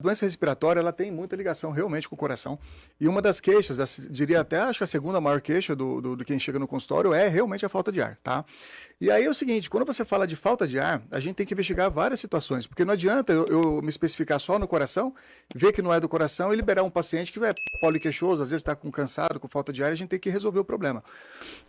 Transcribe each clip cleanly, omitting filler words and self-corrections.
A doença respiratória, ela tem muita ligação realmente com o coração. E uma das queixas, diria até, acho que a segunda maior queixa do quem chega no consultório é realmente a falta de ar, tá? E aí é o seguinte, quando você fala de falta de ar, a gente tem que investigar várias situações, porque não adianta eu me especificar só no coração, ver que não é do coração e liberar um paciente que é poliqueixoso, às vezes está com cansado, com falta de ar, a gente tem que resolver o problema.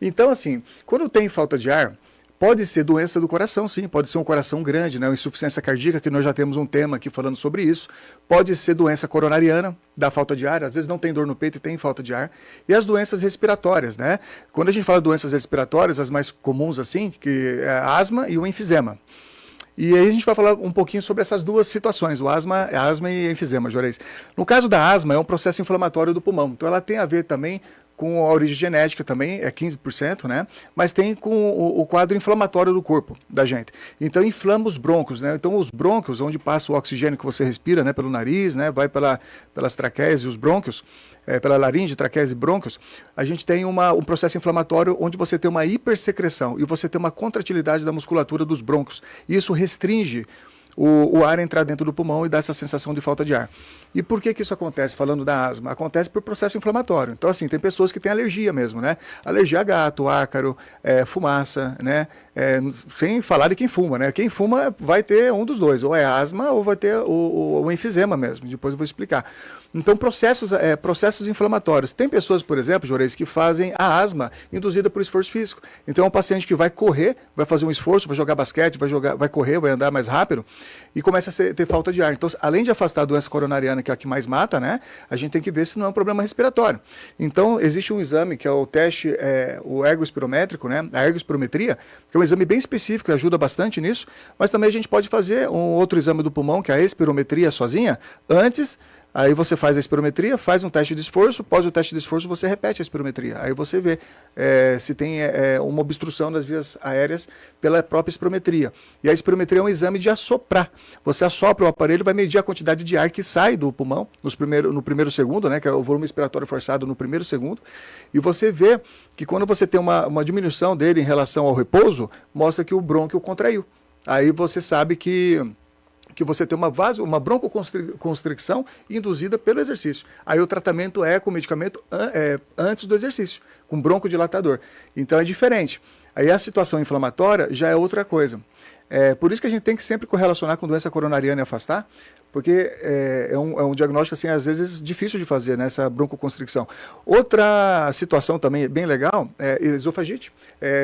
Então, assim, quando tem falta de ar, pode ser doença do coração, sim, pode ser um coração grande, né? Uma insuficiência cardíaca, que nós já temos um tema aqui falando sobre isso. Pode ser doença coronariana, da falta de ar, às vezes não tem dor no peito e tem falta de ar. E as doenças respiratórias, né? Quando a gente fala de doenças respiratórias, as mais comuns assim, que é a asma e o enfisema. E aí a gente vai falar um pouquinho sobre essas duas situações, o asma e enfisema, Juarez. No caso da asma, é um processo inflamatório do pulmão, então ela tem a ver também com a origem genética também, é 15%, né? Mas tem com o quadro inflamatório do corpo da gente. Então inflama os brônquios, né? Então os brônquios, onde passa o oxigênio que você respira, né? Pelo nariz, né? Vai pelas traqueias e os brônquios, pela laringe, traqueias e brônquios, a gente tem um processo inflamatório onde você tem uma hipersecreção e você tem uma contratilidade da musculatura dos brônquios. E isso restringe o ar entrar dentro do pulmão e dá essa sensação de falta de ar. E por que isso acontece, falando da asma? Acontece por processo inflamatório. Então, assim, tem pessoas que têm alergia mesmo, né? Alergia a gato, ácaro, fumaça, né? Sem falar de quem fuma, né? Quem fuma vai ter um dos dois, ou é asma ou vai ter o enfisema mesmo. Depois eu vou explicar. Então, processos inflamatórios. Tem pessoas, por exemplo, Juarez, que fazem a asma induzida por esforço físico. Então, é um paciente que vai correr, vai fazer um esforço, vai jogar basquete, vai correr, vai andar mais rápido e começa a ter falta de ar. Então, além de afastar a doença coronariana, que é a que mais mata, né? A gente tem que ver se não é um problema respiratório. Então, existe um exame que é o teste, o ergospirométrico, né? A ergospirometria, que é um exame bem específico e ajuda bastante nisso, mas também a gente pode fazer um outro exame do pulmão, que é a espirometria sozinha, antes. Aí você faz a espirometria, faz um teste de esforço, após o teste de esforço você repete a espirometria. Aí você vê se tem uma obstrução das vias aéreas pela própria espirometria. E a espirometria é um exame de assoprar. Você assopra o aparelho, vai medir a quantidade de ar que sai do pulmão no primeiro segundo, né, que é o volume expiratório forçado no primeiro segundo. E você vê que quando você tem uma diminuição dele em relação ao repouso, mostra que o brônquio contraiu. Aí você sabe que você tem uma broncoconstricção induzida pelo exercício. Aí o tratamento é com medicamento antes do exercício, com broncodilatador. Então é diferente. Aí a situação inflamatória já é outra coisa. Por isso que a gente tem que sempre correlacionar com doença coronariana e afastar, porque é um diagnóstico, assim, às vezes difícil de fazer, né, essa broncoconstricção. Outra situação também bem legal é esofagite,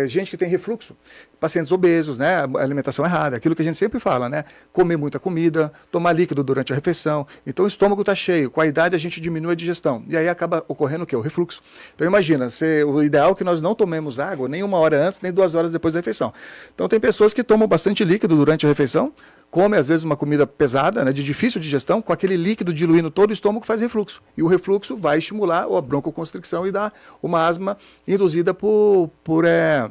gente que tem refluxo, pacientes obesos, né, alimentação errada, aquilo que a gente sempre fala, né, comer muita comida, tomar líquido durante a refeição, então o estômago está cheio, com a idade a gente diminui a digestão, e aí acaba ocorrendo o quê? O refluxo. Então imagina, o ideal é que nós não tomemos água nem 1 hora antes, nem 2 horas depois da refeição. Então tem pessoas que tomam bastante líquido durante a refeição, come às vezes uma comida pesada, né, de difícil digestão, com aquele líquido diluindo todo o estômago, faz refluxo. E o refluxo vai estimular a broncoconstricção e dar uma asma induzida pela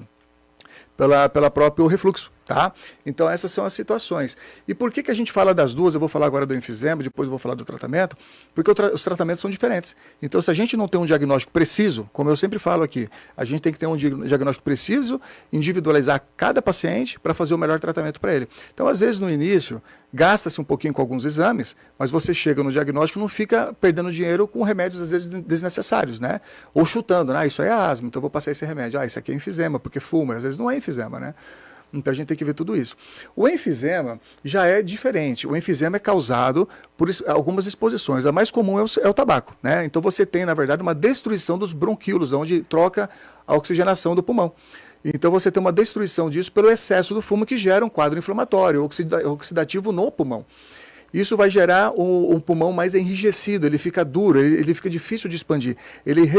próprio refluxo, tá? Então essas são as situações. E por que a gente fala das duas? Eu vou falar agora do enfisema, depois eu vou falar do tratamento, porque os tratamentos são diferentes. Então se a gente não tem um diagnóstico preciso, como eu sempre falo aqui, a gente tem que ter um diagnóstico preciso, individualizar cada paciente para fazer o melhor tratamento para ele. Então às vezes no início, gasta-se um pouquinho com alguns exames, mas você chega no diagnóstico e não fica perdendo dinheiro com remédios às vezes desnecessários, né? Ou chutando, né? Isso aí é asma, então eu vou passar esse remédio. Isso aqui é enfisema, porque fuma, às vezes não é enfisema, né? Então a gente tem que ver tudo isso. O enfisema já é diferente. O enfisema é causado por algumas exposições. A mais comum é o tabaco, né? Então você tem, na verdade, uma destruição dos bronquíolos, onde troca a oxigenação do pulmão. Então você tem uma destruição disso pelo excesso do fumo, que gera um quadro inflamatório, oxidativo no pulmão. Isso vai gerar um pulmão mais enrijecido, ele fica duro, ele fica difícil de expandir. Ele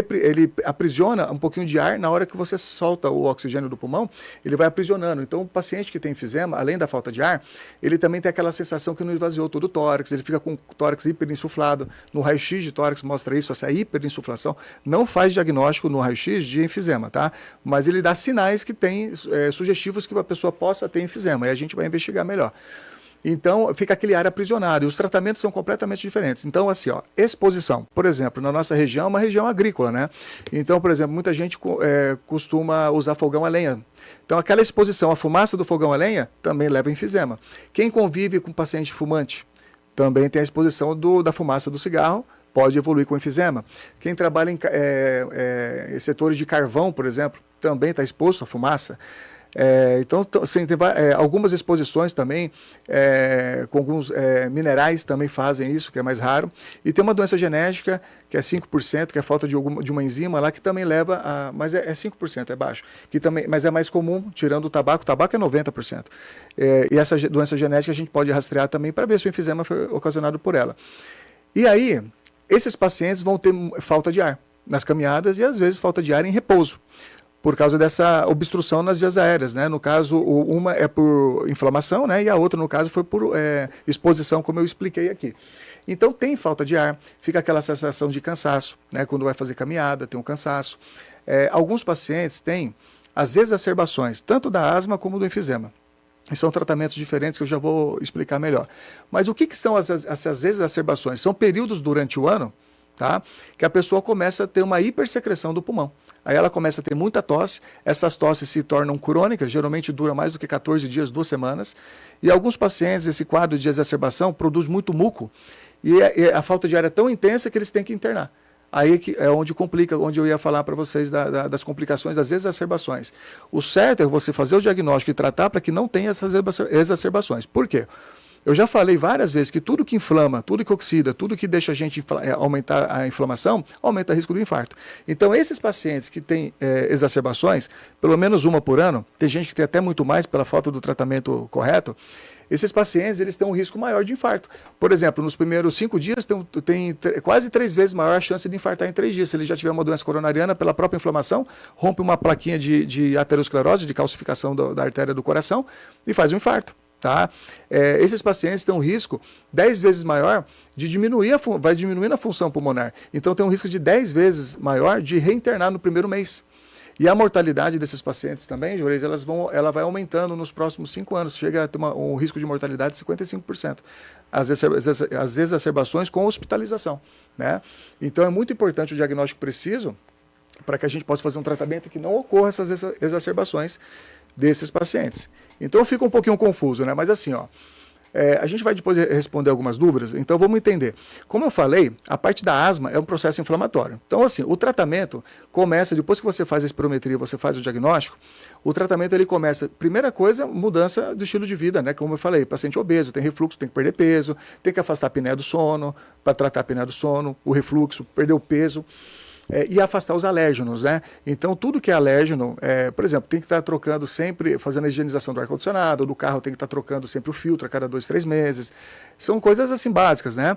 aprisiona um pouquinho de ar na hora que você solta o oxigênio do pulmão, ele vai aprisionando. Então o paciente que tem enfisema, além da falta de ar, ele também tem aquela sensação que não esvaziou todo o tórax, ele fica com o tórax hiperinsuflado. No raio-x de tórax mostra isso, essa hiperinsuflação. Não faz diagnóstico no raio-x de enfisema, tá? Mas ele dá sinais que tem sugestivos que a pessoa possa ter enfisema, e a gente vai investigar melhor. Então, fica aquele ar aprisionado, e os tratamentos são completamente diferentes. Então, assim, ó, exposição. Por exemplo, na nossa região, é uma região agrícola, né? Então, por exemplo, muita gente costuma usar fogão a lenha. Então, aquela exposição à fumaça do fogão a lenha também leva a enfisema. Quem convive com paciente fumante, também tem a exposição da fumaça do cigarro, pode evoluir com enfisema. Quem trabalha em setores de carvão, por exemplo, também está exposto à fumaça. Então, assim, tem algumas exposições também, com alguns minerais também fazem isso, que é mais raro. E tem uma doença genética, que é 5%, que é falta de uma enzima lá, que também leva a... Mas é 5%, é baixo. Mas é mais comum, tirando o tabaco é 90%. E essa doença genética a gente pode rastrear também para ver se o enfisema foi ocasionado por ela. E aí, esses pacientes vão ter falta de ar nas caminhadas e às vezes falta de ar em repouso, por causa dessa obstrução nas vias aéreas, né? No caso, uma é por inflamação, né? E a outra, no caso, foi por exposição, como eu expliquei aqui. Então, tem falta de ar, fica aquela sensação de cansaço, né? Quando vai fazer caminhada, tem um cansaço. Alguns pacientes têm as exacerbações, tanto da asma como do enfisema. E são tratamentos diferentes que eu já vou explicar melhor. Mas o que são essas exacerbações? São períodos durante o ano, tá? Que a pessoa começa a ter uma hipersecreção do pulmão. Aí ela começa a ter muita tosse, essas tosses se tornam crônicas, geralmente dura mais do que 14 dias, 2 semanas. E alguns pacientes, esse quadro de exacerbação produz muito muco, e a falta de ar é tão intensa que eles têm que internar. Aí é onde complica, onde eu ia falar para vocês das complicações das exacerbações. O certo é você fazer o diagnóstico e tratar para que não tenha essas exacerbações. Por quê? Eu já falei várias vezes que tudo que inflama, tudo que oxida, tudo que deixa a gente aumentar a inflamação, aumenta o risco do infarto. Então, esses pacientes que têm exacerbações, pelo menos uma por ano, tem gente que tem até muito mais pela falta do tratamento correto, esses pacientes eles têm um risco maior de infarto. Por exemplo, nos primeiros 5 dias tem quase 3 vezes maior a chance de infartar em 3 dias. Se ele já tiver uma doença coronariana pela própria inflamação, rompe uma plaquinha de aterosclerose, de calcificação da artéria do coração e faz um infarto. Tá? Esses pacientes têm um risco 10 vezes maior de diminuir, vai diminuindo a função pulmonar. Então tem um risco de 10 vezes maior de reinternar no primeiro mês. E a mortalidade desses pacientes também, Juarez, ela vai aumentando nos próximos 5 anos. Chega a ter um risco de mortalidade de 55%. As exacerbações com hospitalização. Né? Então é muito importante o diagnóstico preciso para que a gente possa fazer um tratamento que não ocorra essas exacerbações desses pacientes. Então fica um pouquinho confuso, né? Mas assim, ó, a gente vai depois responder algumas dúvidas, então vamos entender. Como eu falei, a parte da asma é um processo inflamatório. Então, assim, o tratamento começa, depois que você faz a espirometria, você faz o diagnóstico, o tratamento ele começa, primeira coisa, mudança do estilo de vida, né? Como eu falei, paciente obeso, tem refluxo, tem que perder peso, tem que afastar a apneia do sono, para tratar a apneia do sono, o refluxo, perder o peso. E afastar os alérgenos, né? Então, tudo que é alérgeno, por exemplo, tem que estar trocando sempre, fazendo a higienização do ar-condicionado, do carro tem que estar trocando sempre o filtro a cada 2, 3 meses. São coisas assim básicas, né?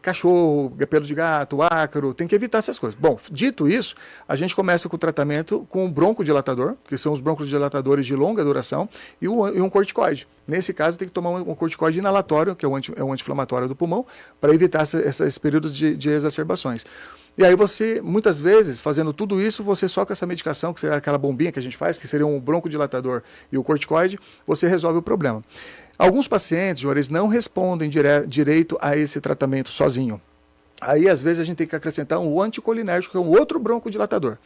Cachorro, pelo de gato, ácaro, tem que evitar essas coisas. Bom, dito isso, a gente começa com o tratamento com um broncodilatador, que são os broncodilatadores de longa duração, e um corticoide. Nesse caso, tem que tomar um corticoide inalatório, que é um anti-inflamatório do pulmão, para evitar esses períodos de exacerbações. E aí você, muitas vezes, fazendo tudo isso, você só com essa medicação, que seria aquela bombinha que a gente faz, que seria um broncodilatador e o corticoide, você resolve o problema. Alguns pacientes, Juarez, não respondem direito a esse tratamento sozinho. Aí, às vezes, a gente tem que acrescentar um anticolinérgico, que é um outro broncodilatador.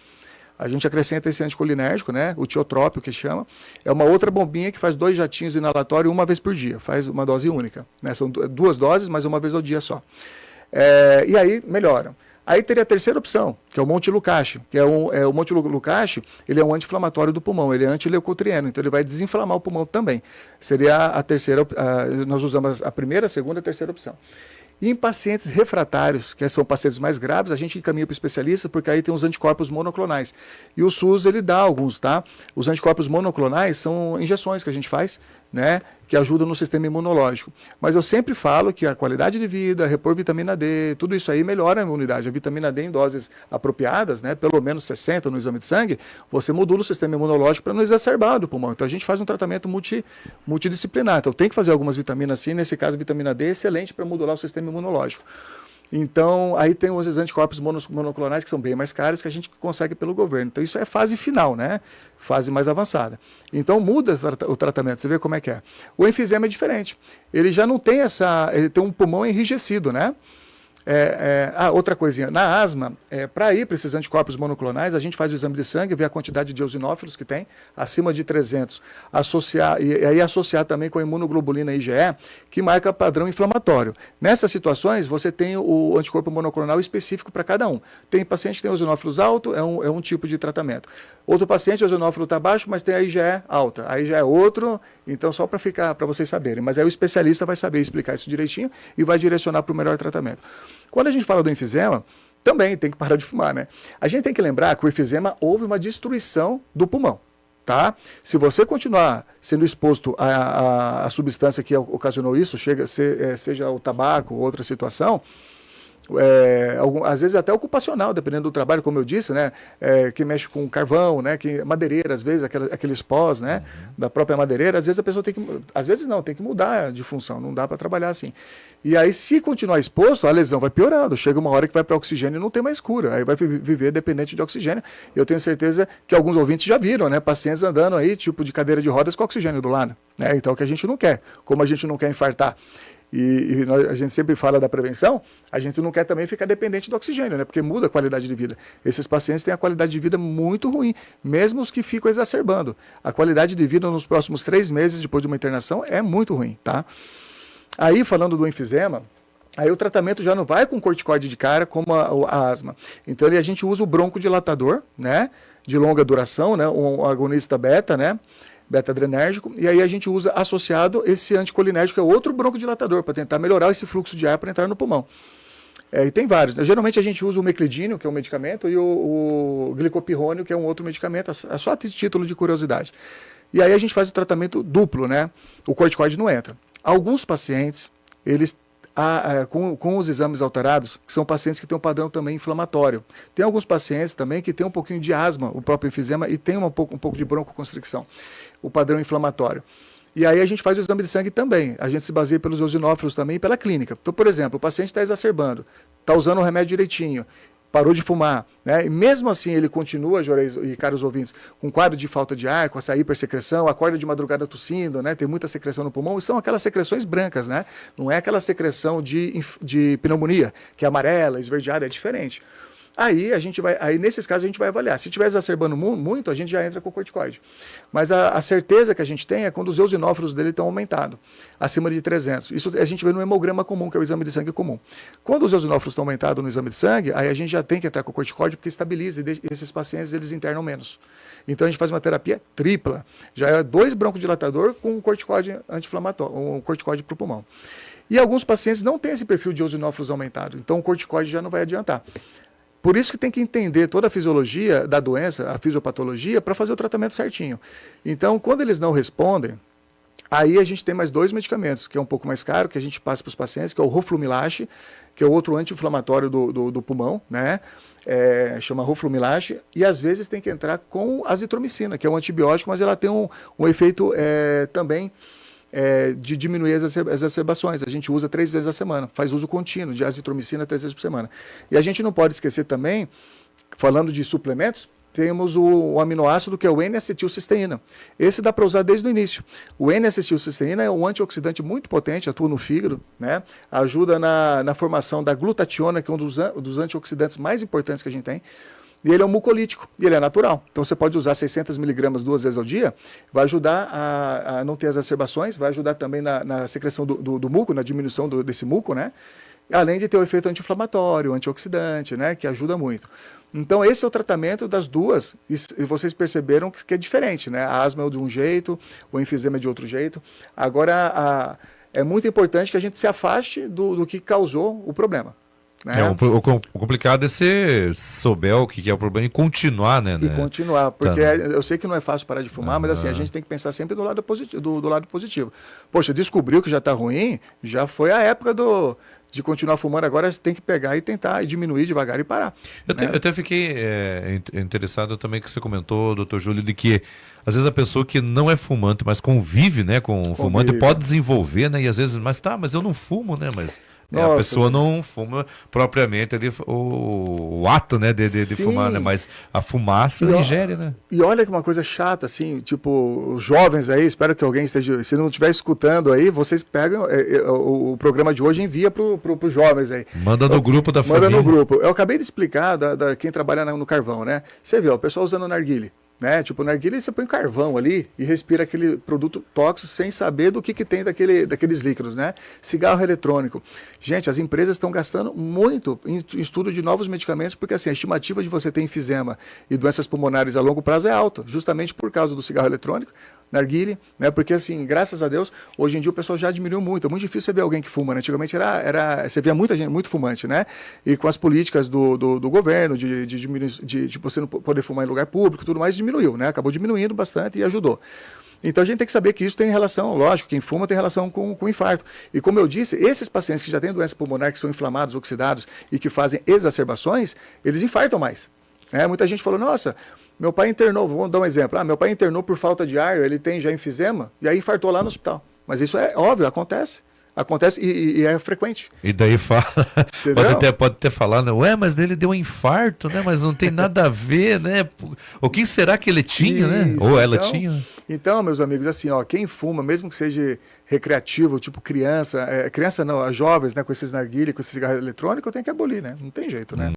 A gente acrescenta esse anticolinérgico, né, o tiotrópio, que chama. É uma outra bombinha que faz 2 jatinhos inalatórios uma vez por dia. Faz uma dose única. Né? São 2 doses, mas uma vez ao dia só. E aí, melhora. Aí teria a terceira opção, que é o Montelukast, que o Montelukast, ele é um anti-inflamatório do pulmão, ele é antileucotrieno, então ele vai desinflamar o pulmão também. Seria a terceira, nós usamos a primeira, a segunda e a terceira opção. E em pacientes refratários, que são pacientes mais graves, a gente encaminha para o especialista, porque aí tem os anticorpos monoclonais. E o SUS, ele dá alguns, tá? Os anticorpos monoclonais são injeções que a gente faz, né, que ajudam no sistema imunológico. Mas eu sempre falo que a qualidade de vida, repor vitamina D, tudo isso aí melhora a imunidade. A vitamina D em doses apropriadas, né, pelo menos 60 no exame de sangue, você modula o sistema imunológico para não exacerbar do pulmão. Então a gente faz um tratamento multidisciplinar. Então tem que fazer algumas vitaminas sim, nesse caso a vitamina D é excelente para modular o sistema imunológico. Então, aí tem os anticorpos monoclonais que são bem mais caros, que a gente consegue pelo governo. Então, isso é fase final, né? Fase mais avançada. Então, muda o tratamento, você vê como é que é. O enfisema é diferente. Ele já não tem ele tem um pulmão enrijecido, né? Outra coisinha, na asma, para ir para esses anticorpos monoclonais, a gente faz o exame de sangue, ver a quantidade de eosinófilos que tem, acima de 300, e aí associar também com a imunoglobulina IgE, que marca padrão inflamatório. Nessas situações, você tem o anticorpo monoclonal específico para cada um. Tem paciente que tem eosinófilos alto, é um tipo de tratamento. Outro paciente, o eosinófilo está baixo, mas tem a IgE alta. Aí já é outro, então só para vocês saberem. Mas aí o especialista vai saber explicar isso direitinho e vai direcionar para o melhor tratamento. Quando a gente fala do enfisema, também tem que parar de fumar, né? A gente tem que lembrar que o enfisema houve uma destruição do pulmão, tá? Se você continuar sendo exposto à substância que ocasionou isso, seja o tabaco ou outra situação, às vezes até ocupacional, dependendo do trabalho, como eu disse, né? Que mexe com carvão, né? Madeireira, às vezes, aqueles pós, né? Da própria madeireira, às vezes a pessoa tem que mudar de função, não dá para trabalhar assim. E aí, se continuar exposto, a lesão vai piorando, chega uma hora que vai para oxigênio e não tem mais cura, aí vai viver dependente de oxigênio. Eu tenho certeza que alguns ouvintes já viram, né? Pacientes andando aí, tipo de cadeira de rodas com oxigênio do lado, né? Então, o que a gente não quer, como a gente não quer infartar, a gente sempre fala da prevenção, a gente não quer também ficar dependente do oxigênio, né? Porque muda a qualidade de vida. Esses pacientes têm a qualidade de vida muito ruim, mesmo os que ficam exacerbando. A qualidade de vida nos próximos 3 meses depois de uma internação é muito ruim, tá? Aí, falando do enfisema, aí o tratamento já não vai com corticoide de cara como a asma. Então, a gente usa o broncodilatador, né? De longa duração, né? Um agonista beta, né? Beta-adrenérgico, e aí a gente usa associado esse anticolinérgico, que é outro broncodilatador, para tentar melhorar esse fluxo de ar para entrar no pulmão. E tem vários, né? Geralmente a gente usa o meclidínio, que é um medicamento, e o glicopirrônio, que é um outro medicamento, é só a título de curiosidade. E aí a gente faz o tratamento duplo, né? O corticoide não entra. Alguns pacientes, eles com os exames alterados, que são pacientes que têm um padrão também inflamatório. Tem alguns pacientes também que têm um pouquinho de asma, o próprio enfisema, e tem um pouco de broncoconstricção, o padrão inflamatório. E aí a gente faz o exame de sangue também. A gente se baseia pelos eosinófilos também e pela clínica. Então, por exemplo, o paciente está exacerbando, está usando o remédio direitinho, parou de fumar, né? E mesmo assim ele continua, Juarez e caros ouvintes, com quadro de falta de ar, com essa hipersecreção, acorda de madrugada tossindo, né? Tem muita secreção no pulmão, e são aquelas secreções brancas, né? Não é aquela secreção de pneumonia, que é amarela, esverdeada, é diferente. Aí nesses casos a gente vai avaliar. Se estiver exacerbando muito, a gente já entra com o corticoide. Mas a certeza que a gente tem é quando os eosinófilos dele estão aumentados, acima de 300. Isso a gente vê no hemograma comum, que é o exame de sangue comum. Quando os eosinófilos estão aumentados no exame de sangue, aí a gente já tem que entrar com o corticoide, porque estabiliza, e esses pacientes eles internam menos. Então a gente faz uma terapia tripla. Já é 2 broncodilatador com um corticoide anti-inflamatório, um corticoide para o pulmão. E alguns pacientes não têm esse perfil de eosinófilos aumentado, então o corticoide já não vai adiantar. Por isso que tem que entender toda a fisiologia da doença, a fisiopatologia, para fazer o tratamento certinho. Então, quando eles não respondem, aí a gente tem mais 2 medicamentos, que é um pouco mais caro, que a gente passa para os pacientes, que é o Roflumilax, que é outro anti-inflamatório do pulmão, né? Chama Roflumilax, e às vezes tem que entrar com azitromicina, que é um antibiótico, mas ela tem um efeito também de diminuir as exacerbações. A gente usa 3 vezes a semana, faz uso contínuo de azitromicina 3 vezes por semana. E a gente não pode esquecer também, falando de suplementos, temos o aminoácido que é o N-acetilcisteína. Esse dá para usar desde o início. O N-acetilcisteína é um antioxidante muito potente, atua no fígado, né? Ajuda na formação da glutationa, que é um dos antioxidantes mais importantes que a gente tem. E ele é um mucolítico, e ele é natural. Então você pode usar 600 miligramas 2 vezes ao dia, vai ajudar a não ter exacerbações, vai ajudar também na secreção do muco, na diminuição desse muco, né? Além de ter o efeito anti-inflamatório, antioxidante, né? Que ajuda muito. Então esse é o tratamento das duas, e vocês perceberam que é diferente, né? A asma é de um jeito, o enfisema é de outro jeito. Agora, é muito importante que a gente se afaste do que causou o problema. Né? O complicado é você souber o que é o problema e continuar, né? E continuar, porque eu sei que não é fácil parar de fumar, mas assim, a gente tem que pensar sempre do lado positivo. Do lado positivo. Poxa, descobriu que já está ruim, já foi a época de continuar fumando, agora você tem que pegar e tentar e diminuir devagar e parar. Eu até fiquei interessado também que você comentou, doutor Júlio, de que às vezes a pessoa que não é fumante, mas convive, né, com o fumante, pode desenvolver, né, e às vezes, mas eu não fumo, né, mas A Nossa, pessoa velho. não fuma propriamente ali o ato, né, de fumar, né? Sim. Mas a fumaça E, ó- ingere, né? e olha que uma coisa chata, assim, tipo, os jovens aí, espero que alguém esteja, se não estiver escutando aí, vocês pegam o programa de hoje e envia pros jovens aí. Manda no Eu- grupo da Manda no família. grupo. Eu acabei de explicar quem trabalha no carvão, né? Você vê, ó, o pessoal usando narguile. Né? Tipo, narguilé você põe carvão ali e respira aquele produto tóxico sem saber do que tem daqueles líquidos, né? Cigarro eletrônico. Gente, as empresas estão gastando muito em estudo de novos medicamentos, porque assim, a estimativa de você ter enfisema e doenças pulmonares a longo prazo é alta, justamente por causa do cigarro eletrônico, narguilé, né? Porque assim, graças a Deus, hoje em dia o pessoal já diminuiu muito. É muito difícil você ver alguém que fuma, né? Antigamente você via muita gente, muito fumante, né? E com as políticas do governo de você não poder fumar em lugar público e tudo mais, diminuiu, né? Acabou diminuindo bastante e ajudou. Então a gente tem que saber que isso tem relação, lógico, quem fuma tem relação com infarto. E como eu disse, esses pacientes que já têm doença pulmonar, que são inflamados, oxidados e que fazem exacerbações, eles infartam mais. Né? Muita gente falou, nossa, meu pai internou, vamos dar um exemplo, meu pai internou por falta de ar, ele tem já enfisema, e aí infartou lá no hospital. Mas isso é óbvio, acontece. Acontece e é frequente. E daí fala, Entendeu? pode até falar, né? Ué, mas ele deu um infarto, né? Mas não tem nada a ver, né? O que será que ele tinha, né? Isso, Ou ela tinha. então, meus amigos, assim, ó, quem fuma, mesmo que seja recreativo, tipo criança, criança não, as jovens, né, com esses narguilé, com esse cigarro eletrônico, tem que abolir, né? Não tem jeito, né?